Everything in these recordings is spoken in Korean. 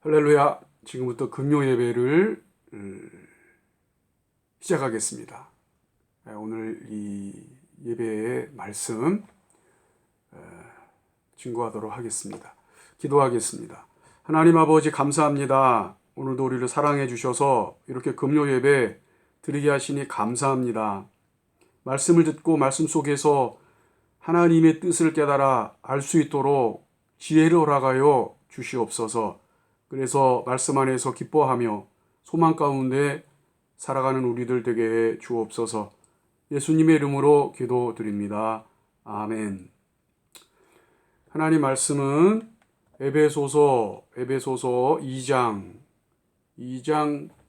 할렐루야. 지금부터 금요 예배를 시작하겠습니다. 오늘 이 예배의 말씀 증거하도록 하겠습니다. 기도하겠습니다. 하나님 아버지 감사합니다. 오늘도 우리를 사랑해 주셔서 이렇게 금요 예배 드리게 하시니 감사합니다. 말씀을 듣고 말씀 속에서 하나님의 뜻을 깨달아 알 수 있도록 지혜를 허락하여 주시옵소서. 그래서 말씀 안에서 기뻐하며 소망 가운데 살아가는 우리들 되게 해 주옵소서. 예수님의 이름으로 기도드립니다. 아멘. 하나님 말씀은 에베소서 2장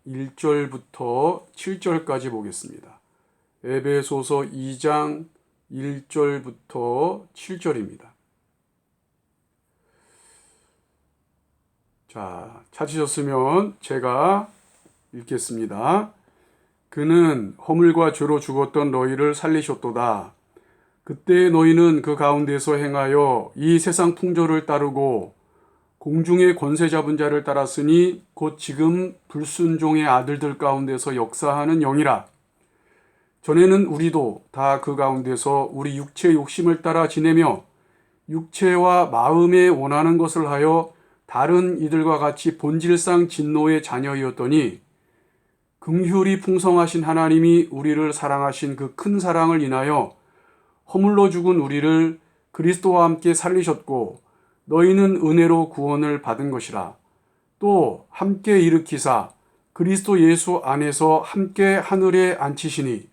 1절부터 7절까지 보겠습니다. 에베소서 2장 1절부터 7절입니다. 자, 찾으셨으면 제가 읽겠습니다. 그는 허물과 죄로 죽었던 너희를 살리셨도다. 그때 너희는 그 가운데서 행하여 이 세상 풍조를 따르고 공중의 권세 잡은 자를 따랐으니 곧 지금 불순종의 아들들 가운데서 역사하는 영이라. 전에는 우리도 다 그 가운데서 우리 육체의 욕심을 따라 지내며 육체와 마음에 원하는 것을 하여 다른 이들과 같이 본질상 진노의 자녀이었더니 긍휼이 풍성하신 하나님이 우리를 사랑하신 그 큰 사랑을 인하여 허물로 죽은 우리를 그리스도와 함께 살리셨고 너희는 은혜로 구원을 받은 것이라. 또 함께 일으키사 그리스도 예수 안에서 함께 하늘에 앉히시니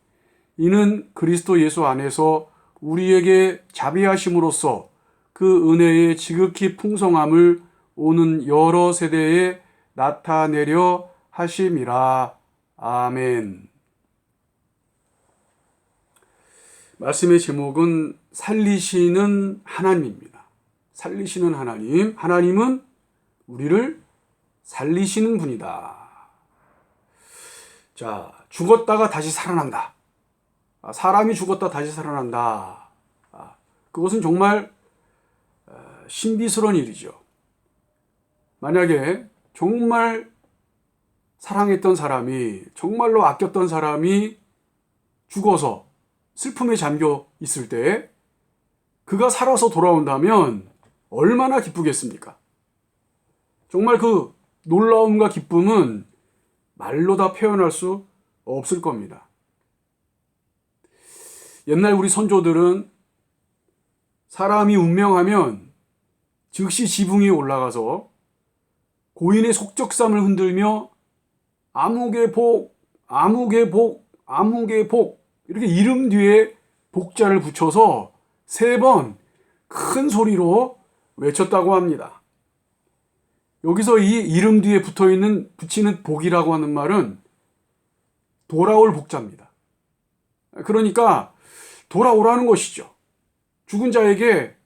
이는 그리스도 예수 안에서 우리에게 자비하심으로써 그 은혜의 지극히 풍성함을 오는 여러 세대에 나타내려 하심이라. 아멘. 말씀의 제목은 살리시는 하나님입니다. 살리시는 하나님. 하나님은 우리를 살리시는 분이다. 자, 죽었다가 다시 살아난다. 사람이 죽었다 다시 살아난다. 그것은 정말 신비스러운 일이죠. 만약에 정말 사랑했던 사람이, 정말로 아꼈던 사람이 죽어서 슬픔에 잠겨 있을 때 그가 살아서 돌아온다면 얼마나 기쁘겠습니까? 정말 그 놀라움과 기쁨은 말로 다 표현할 수 없을 겁니다. 옛날 우리 선조들은 사람이 운명하면 즉시 지붕 위에 올라가서 고인의 속적삼을 흔들며 아무개 복, 아무개 복, 아무개 복 이렇게 이름 뒤에 복자를 붙여서 3번 큰 소리로 외쳤다고 합니다. 여기서 이 이름 뒤에 붙이는 복이라고 하는 말은 돌아올 복자입니다. 그러니까 돌아오라는 것이죠. 죽은 자에게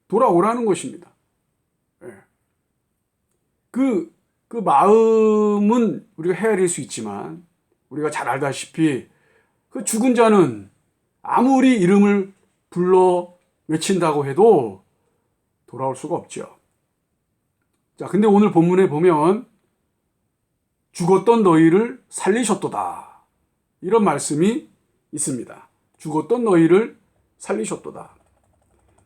돌아오라는 것입니다. 그 마음은 우리가 헤아릴 수 있지만 우리가 잘 알다시피 그 죽은 자는 아무리 이름을 불러 외친다고 해도 돌아올 수가 없죠. 자, 근데 오늘 본문에 보면 죽었던 너희를 살리셨도다. 이런 말씀이 있습니다. 죽었던 너희를 살리셨도다.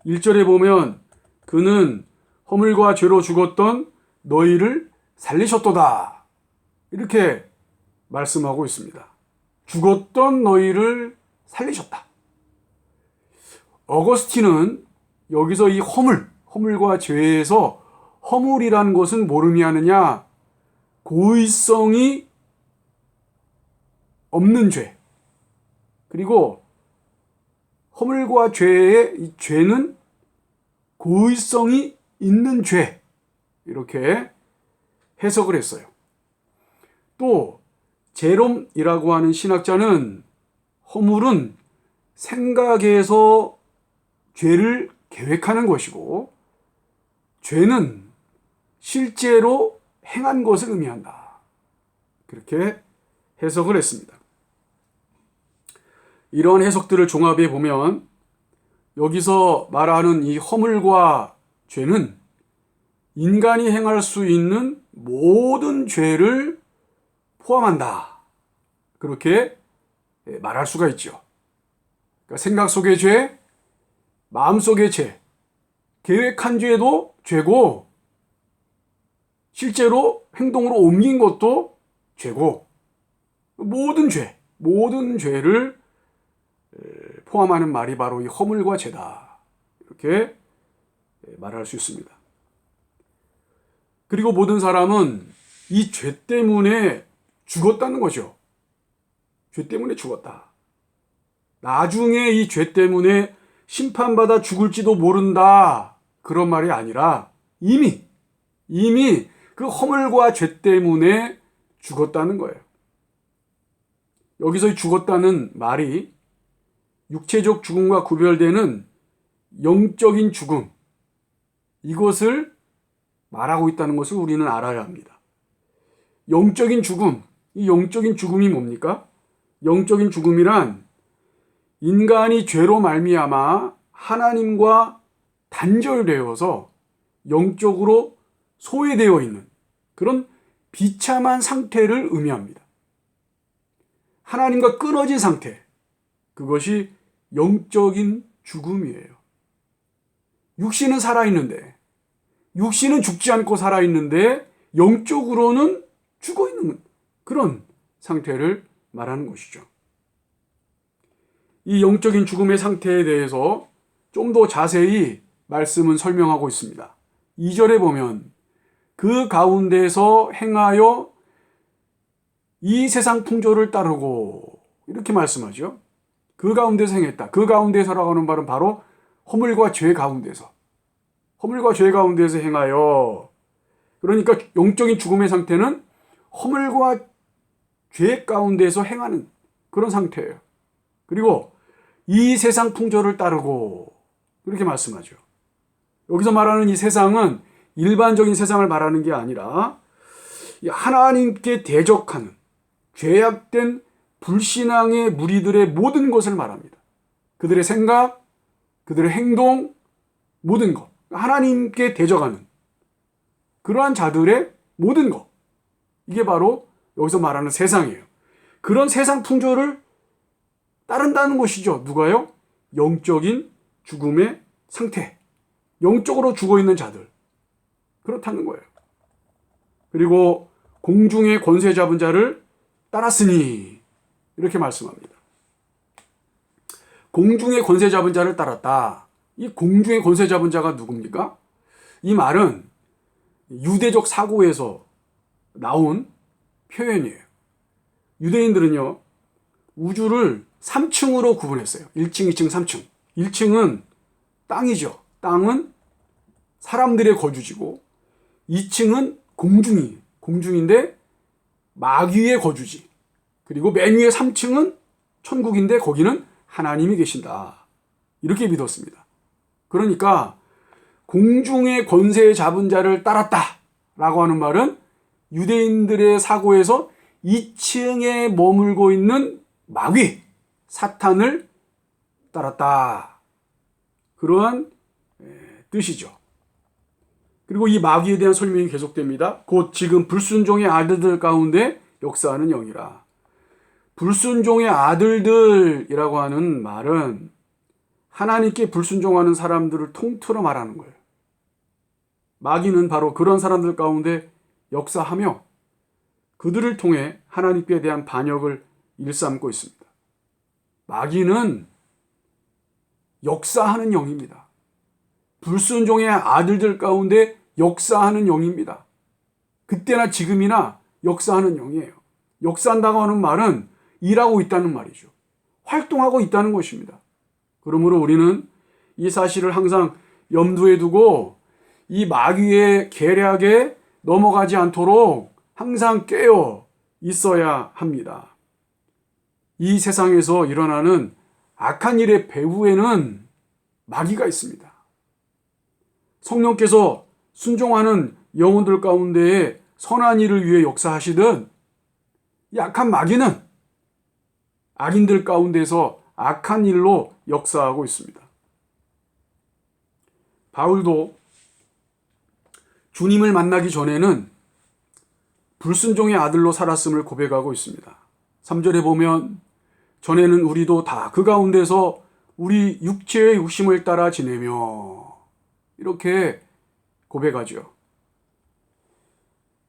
1절에 보면 그는 허물과 죄로 죽었던 너희를 살리셨도다. 이렇게 말씀하고 있습니다. 죽었던 너희를 살리셨다. 어거스틴은 여기서 이 허물과 죄에서 허물이라는 것은 뭘 의미하느냐? 고의성이 없는 죄. 그리고 허물과 죄의 이 죄는 고의성이 있는 죄. 이렇게 해석을 했어요. 또 제롬이라고 하는 신학자는 허물은 생각에서 죄를 계획하는 것이고 죄는 실제로 행한 것을 의미한다. 그렇게 해석을 했습니다. 이런 해석들을 종합해 보면 여기서 말하는 이 허물과 죄는 인간이 행할 수 있는 모든 죄를 포함한다. 그렇게 말할 수가 있죠. 그러니까 생각 속의 죄, 마음 속의 죄, 계획한 죄도 죄고 실제로 행동으로 옮긴 것도 죄고 모든 죄를 포함하는 말이 바로 이 허물과 죄다. 이렇게 말할 수 있습니다. 그리고 모든 사람은 이 죄 때문에 죽었다는 거죠. 죄 때문에 죽었다. 나중에 이 죄 때문에 심판받아 죽을지도 모른다. 그런 말이 아니라 이미 그 허물과 죄 때문에 죽었다는 거예요. 여기서 죽었다는 말이 육체적 죽음과 구별되는 영적인 죽음, 이것을 말하고 있다는 것을 우리는 알아야 합니다. 영적인 죽음, 이 영적인 죽음이 뭡니까? 영적인 죽음이란 인간이 죄로 말미암아 하나님과 단절되어서 영적으로 소외되어 있는 그런 비참한 상태를 의미합니다. 하나님과 끊어진 상태, 그것이 영적인 죽음이에요. 육신은 살아있는데, 육신은 죽지 않고 살아있는데 영적으로는 죽어있는 그런 상태를 말하는 것이죠. 이 영적인 죽음의 상태에 대해서 좀 더 자세히 말씀은 설명하고 있습니다. 2절에 보면 그 가운데서 행하여 이 세상 풍조를 따르고 이렇게 말씀하죠. 그 가운데서 행했다. 그 가운데서라고 하는 말은 바로 허물과 죄 가운데서 행하여, 그러니까 영적인 죽음의 상태는 허물과 죄 가운데서 행하는 그런 상태예요. 그리고 이 세상 풍조를 따르고 그렇게 말씀하죠. 여기서 말하는 이 세상은 일반적인 세상을 말하는 게 아니라 하나님께 대적하는 죄악된 불신앙의 무리들의 모든 것을 말합니다. 그들의 생각, 그들의 행동, 모든 것, 하나님께 대적하는 그러한 자들의 모든 것, 이게 바로 여기서 말하는 세상이에요. 그런 세상 풍조를 따른다는 것이죠. 누가요? 영적인 죽음의 상태, 영적으로 죽어있는 자들, 그렇다는 거예요. 그리고 공중의 권세 잡은 자를 따랐으니 이렇게 말씀합니다. 공중의 권세 잡은 자를 따랐다. 이 공중의 권세 잡은 자가 누굽니까? 이 말은 유대적 사고에서 나온 표현이에요. 유대인들은요, 우주를 3층으로 구분했어요. 1층, 2층, 3층. 1층은 땅이죠. 땅은 사람들의 거주지고 2층은 공중인데 마귀의 거주지. 그리고 맨 위에 3층은 천국인데 거기는 하나님이 계신다. 이렇게 믿었습니다. 그러니까 공중의 권세 잡은 자를 따랐다 라고 하는 말은 유대인들의 사고에서 2층에 머물고 있는 마귀, 사탄을 따랐다. 그러한 뜻이죠. 그리고 이 마귀에 대한 설명이 계속됩니다. 곧 지금 불순종의 아들들 가운데 역사하는 영이라. 불순종의 아들들이라고 하는 말은 하나님께 불순종하는 사람들을 통틀어 말하는 거예요. 마귀는 바로 그런 사람들 가운데 역사하며 그들을 통해 하나님께 대한 반역을 일삼고 있습니다. 마귀는 역사하는 영입니다. 불순종의 아들들 가운데 역사하는 영입니다. 그때나 지금이나 역사하는 영이에요. 역사한다고 하는 말은 일하고 있다는 말이죠. 활동하고 있다는 것입니다. 그러므로 우리는 이 사실을 항상 염두에 두고 이 마귀의 계략에 넘어가지 않도록 항상 깨어 있어야 합니다. 이 세상에서 일어나는 악한 일의 배후에는 마귀가 있습니다. 성령께서 순종하는 영혼들 가운데에 선한 일을 위해 역사하시듯 이 악한 마귀는 악인들 가운데서 악한 일로 역사하고 있습니다. 바울도 주님을 만나기 전에는 불순종의 아들로 살았음을 고백하고 있습니다. 3절에 보면 전에는 우리도 다 그 가운데서 우리 육체의 욕심을 따라 지내며 이렇게 고백하죠.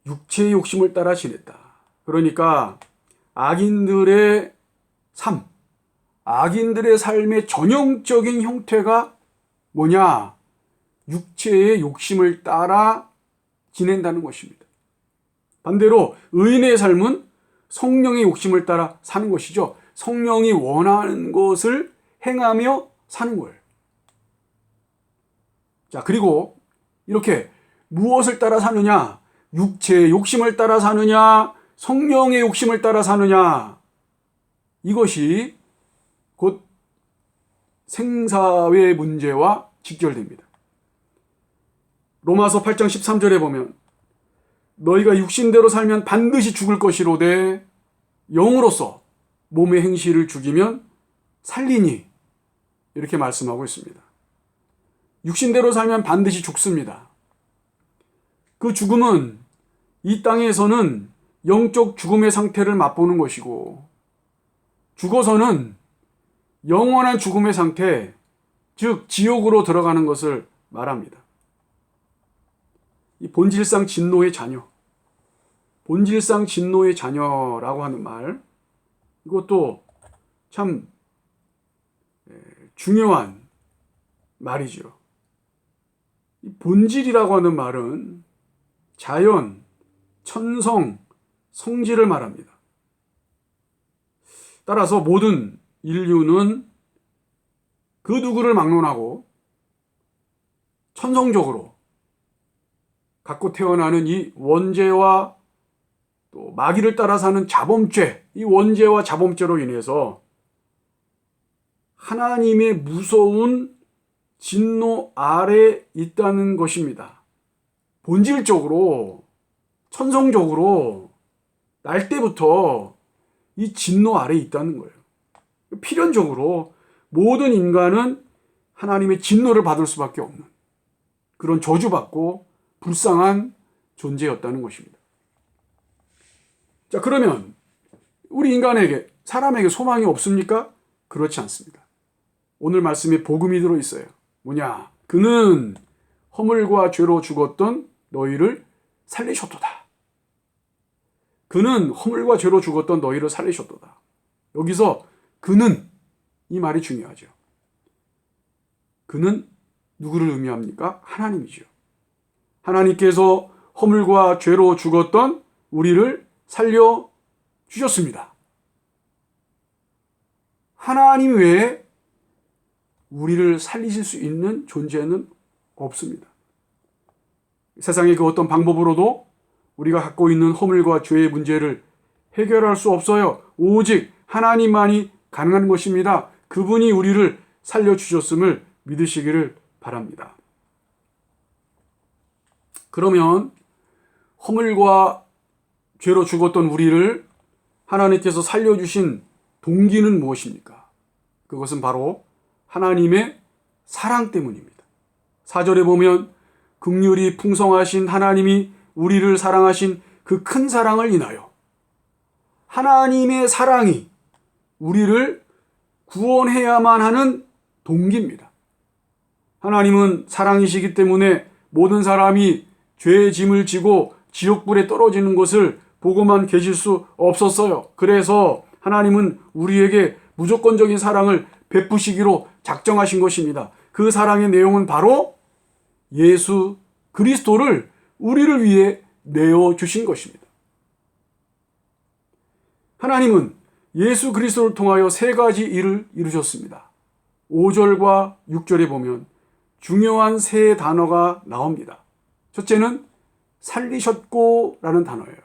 육체의 욕심을 따라 지냈다. 그러니까 악인들의 삶, 악인들의 삶의 전형적인 형태가 뭐냐? 육체의 욕심을 따라 지낸다는 것입니다. 반대로 의인의 삶은 성령의 욕심을 따라 사는 것이죠. 성령이 원하는 것을 행하며 사는 거예요. 자, 그리고 이렇게 무엇을 따라 사느냐? 육체의 욕심을 따라 사느냐? 성령의 욕심을 따라 사느냐? 이것이 곧 생사의 문제와 직결됩니다. 로마서 8장 13절에 보면 너희가 육신대로 살면 반드시 죽을 것이로되 영으로서 몸의 행실을 죽이면 살리니 이렇게 말씀하고 있습니다. 육신대로 살면 반드시 죽습니다. 그 죽음은 이 땅에서는 영적 죽음의 상태를 맛보는 것이고 죽어서는 영원한 죽음의 상태, 즉 지옥으로 들어가는 것을 말합니다. 이 본질상 진노의 자녀, 본질상 진노의 자녀라고 하는 말, 이것도 참 중요한 말이죠. 이 본질이라고 하는 말은 자연, 천성, 성질을 말합니다. 따라서 모든 인류는 그 누구를 막론하고 천성적으로 갖고 태어나는 이 원죄와 또 마귀를 따라 사는 자범죄, 이 원죄와 자범죄로 인해서 하나님의 무서운 진노 아래 있다는 것입니다. 본질적으로, 천성적으로 날 때부터 이 진노 아래 있다는 거예요. 필연적으로 모든 인간은 하나님의 진노를 받을 수밖에 없는 그런 저주받고 불쌍한 존재였다는 것입니다. 자, 그러면 우리 인간에게, 사람에게 소망이 없습니까? 그렇지 않습니다. 오늘 말씀에 복음이 들어있어요. 뭐냐? 그는 허물과 죄로 죽었던 너희를 살리셨도다. 그는 허물과 죄로 죽었던 너희를 살리셨도다. 여기서 그는, 이 말이 중요하죠. 그는 누구를 의미합니까? 하나님이죠. 하나님께서 허물과 죄로 죽었던 우리를 살려주셨습니다. 하나님 외에 우리를 살리실 수 있는 존재는 없습니다. 세상의 그 어떤 방법으로도 우리가 갖고 있는 허물과 죄의 문제를 해결할 수 없어요. 오직 하나님만이 가능한 것입니다. 그분이 우리를 살려주셨음을 믿으시기를 바랍니다. 그러면 허물과 죄로 죽었던 우리를 하나님께서 살려주신 동기는 무엇입니까? 그것은 바로 하나님의 사랑 때문입니다. 4절에 보면 긍휼이 풍성하신 하나님이 우리를 사랑하신 그 큰 사랑을 인하여, 하나님의 사랑이 우리를 구원해야만 하는 동기입니다. 하나님은 사랑이시기 때문에 모든 사람이 죄의 짐을 지고 지옥불에 떨어지는 것을 보고만 계실 수 없었어요. 그래서 하나님은 우리에게 무조건적인 사랑을 베푸시기로 작정하신 것입니다. 그 사랑의 내용은 바로 예수 그리스도를 우리를 위해 내어주신 것입니다. 하나님은 예수 그리스도를 통하여 세 가지 일을 이루셨습니다. 5절과 6절에 보면 중요한 세 단어가 나옵니다. 첫째는 살리셨고 라는 단어예요.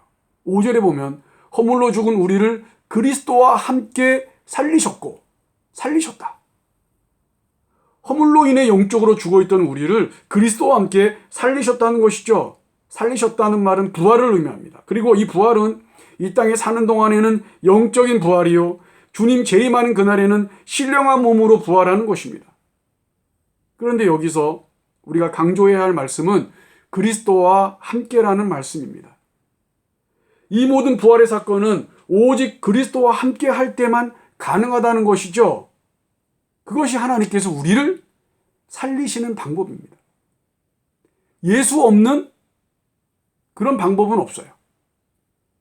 5절에 보면 허물로 죽은 우리를 그리스도와 함께 살리셨고, 살리셨다. 허물로 인해 영적으로 죽어있던 우리를 그리스도와 함께 살리셨다는 것이죠. 살리셨다는 말은 부활을 의미합니다. 그리고 이 부활은 이 땅에 사는 동안에는 영적인 부활이요, 주님 재림하는 그날에는 신령한 몸으로 부활하는 것입니다. 그런데 여기서 우리가 강조해야 할 말씀은 그리스도와 함께라는 말씀입니다. 이 모든 부활의 사건은 오직 그리스도와 함께 할 때만 가능하다는 것이죠. 그것이 하나님께서 우리를 살리시는 방법입니다. 예수 없는 그런 방법은 없어요.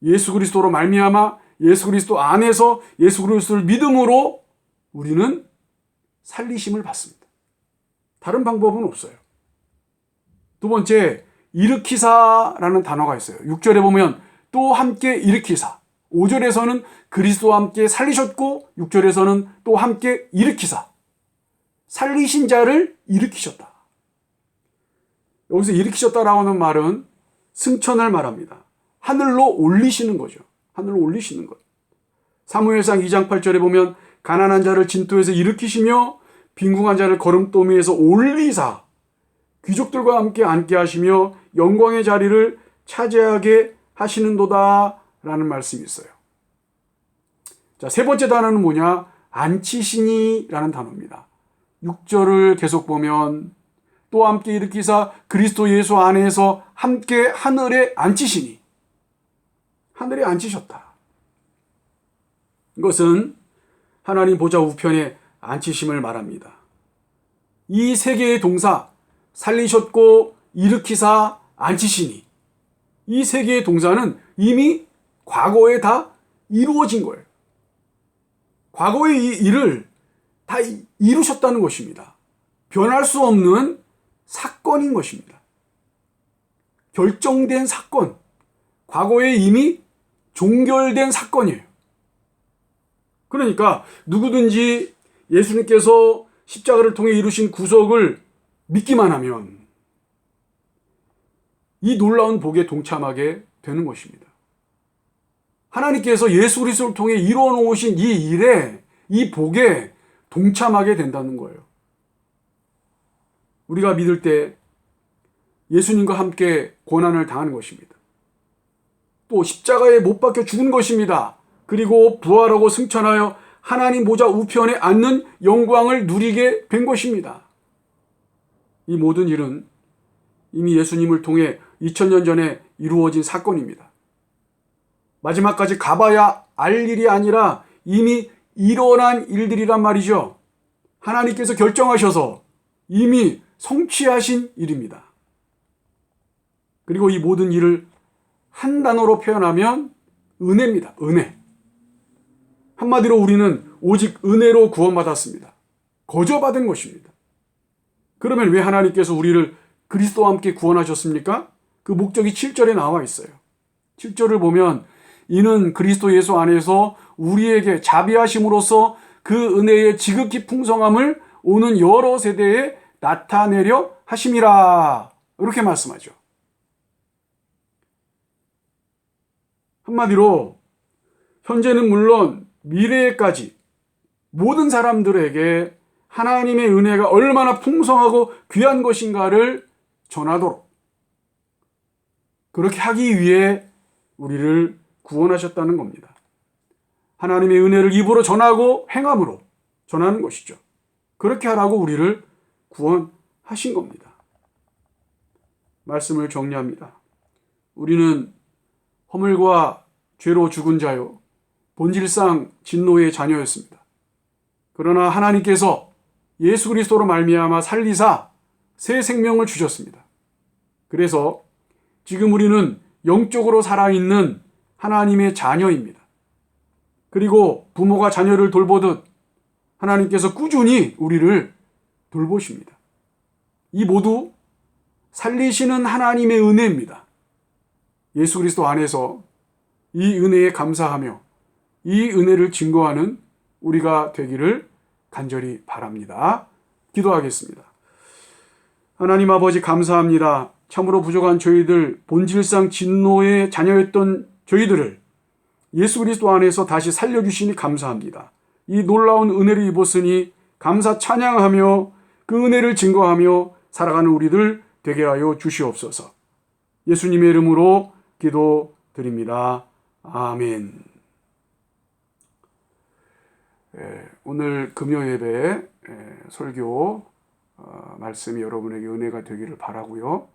예수 그리스도로 말미암아 예수 그리스도 안에서 예수 그리스도를 믿음으로 우리는 살리심을 받습니다. 다른 방법은 없어요. 두 번째, 일으키사라는 단어가 있어요. 6절에 보면 또 함께 일으키사. 5절에서는 그리스도와 함께 살리셨고 6절에서는 또 함께 일으키사. 살리신 자를 일으키셨다. 여기서 일으키셨다라고 하는 말은 승천을 말합니다. 하늘로 올리시는 거죠. 하늘로 올리시는 것. 사무엘상 2장 8절에 보면 가난한 자를 진토에서 일으키시며 빈궁한 자를 거름더미에서 올리사 귀족들과 함께 앉게 하시며 영광의 자리를 차지하게 하시는도다 라는 말씀이 있어요. 자, 세 번째 단어는 뭐냐? 앉히시니 라는 단어입니다. 6절을 계속 보면 또 함께 일으키사 그리스도 예수 안에서 함께 하늘에 앉히시니 하늘에 앉히셨다. 이것은 하나님 보좌 우편에 앉히심을 말합니다. 이 세 개의 동사 살리셨고 일으키사 앉히시니 이 세 개의 동사는 이미 과거에 다 이루어진 거예요. 과거의 이 일을 다 이루셨다는 것입니다. 변할 수 없는 사건인 것입니다. 결정된 사건, 과거에 이미 종결된 사건이에요. 그러니까 누구든지 예수님께서 십자가를 통해 이루신 구속을 믿기만 하면 이 놀라운 복에 동참하게 되는 것입니다. 하나님께서 예수 그리스도를 통해 이루어 놓으신 이 일에, 이 복에 동참하게 된다는 거예요. 우리가 믿을 때 예수님과 함께 고난을 당하는 것입니다. 또 십자가에 못 박혀 죽은 것입니다. 그리고 부활하고 승천하여 하나님 보좌 우편에 앉는 영광을 누리게 된 것입니다. 이 모든 일은 이미 예수님을 통해 2000년 전에 이루어진 사건입니다. 마지막까지 가봐야 알 일이 아니라 이미 일어난 일들이란 말이죠. 하나님께서 결정하셔서 이미 성취하신 일입니다. 그리고 이 모든 일을 한 단어로 표현하면 은혜입니다. 은혜. 한마디로 우리는 오직 은혜로 구원받았습니다. 거저받은 것입니다. 그러면 왜 하나님께서 우리를 그리스도와 함께 구원하셨습니까? 그 목적이 7절에 나와 있어요. 7절을 보면 이는 그리스도 예수 안에서 우리에게 자비하심으로써 그 은혜의 지극히 풍성함을 오는 여러 세대에 나타내려 하심이라. 이렇게 말씀하죠. 한마디로 현재는 물론 미래에까지 모든 사람들에게 하나님의 은혜가 얼마나 풍성하고 귀한 것인가를 전하도록 그렇게 하기 위해 우리를 구원하셨다는 겁니다. 하나님의 은혜를 입으로 전하고 행함으로 전하는 것이죠. 그렇게 하라고 우리를 구원하신 겁니다. 말씀을 정리합니다. 우리는 허물과 죄로 죽은 자요 본질상 진노의 자녀였습니다. 그러나 하나님께서 예수 그리스도로 말미암아 살리사 새 생명을 주셨습니다. 그래서 지금 우리는 영적으로 살아있는 하나님의 자녀입니다. 그리고 부모가 자녀를 돌보듯 하나님께서 꾸준히 우리를 돌보십니다. 이 모두 살리시는 하나님의 은혜입니다. 예수 그리스도 안에서 이 은혜에 감사하며 이 은혜를 증거하는 우리가 되기를 간절히 바랍니다. 기도하겠습니다. 하나님 아버지 감사합니다. 참으로 부족한 저희들, 본질상 진노의 자녀였던 저희들을 예수 그리스도 안에서 다시 살려주시니 감사합니다. 이 놀라운 은혜를 입었으니 감사 찬양하며 그 은혜를 증거하며 살아가는 우리들 되게 하여 주시옵소서. 예수님의 이름으로 기도드립니다. 아멘. 오늘 금요 예배 설교 말씀이 여러분에게 은혜가 되기를 바라고요.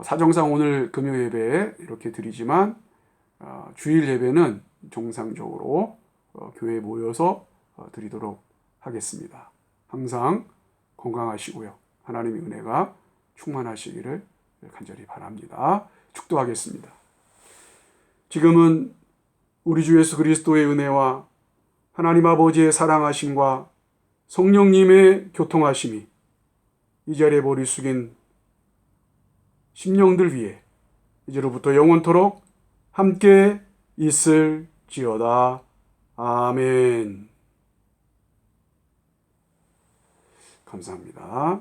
사정상 오늘 금요 예배 이렇게 드리지만 주일 예배는 정상적으로 교회에 모여서 드리도록 하겠습니다. 항상 건강하시고요. 하나님의 은혜가 충만하시기를 간절히 바랍니다. 축도하겠습니다. 지금은 우리 주 예수 그리스도의 은혜와 하나님 아버지의 사랑하심과 성령님의 교통하심이 이 자리에 머리 숙인 심령들 위해 이제로부터 영원토록 함께 있을지어다. 아멘. 감사합니다.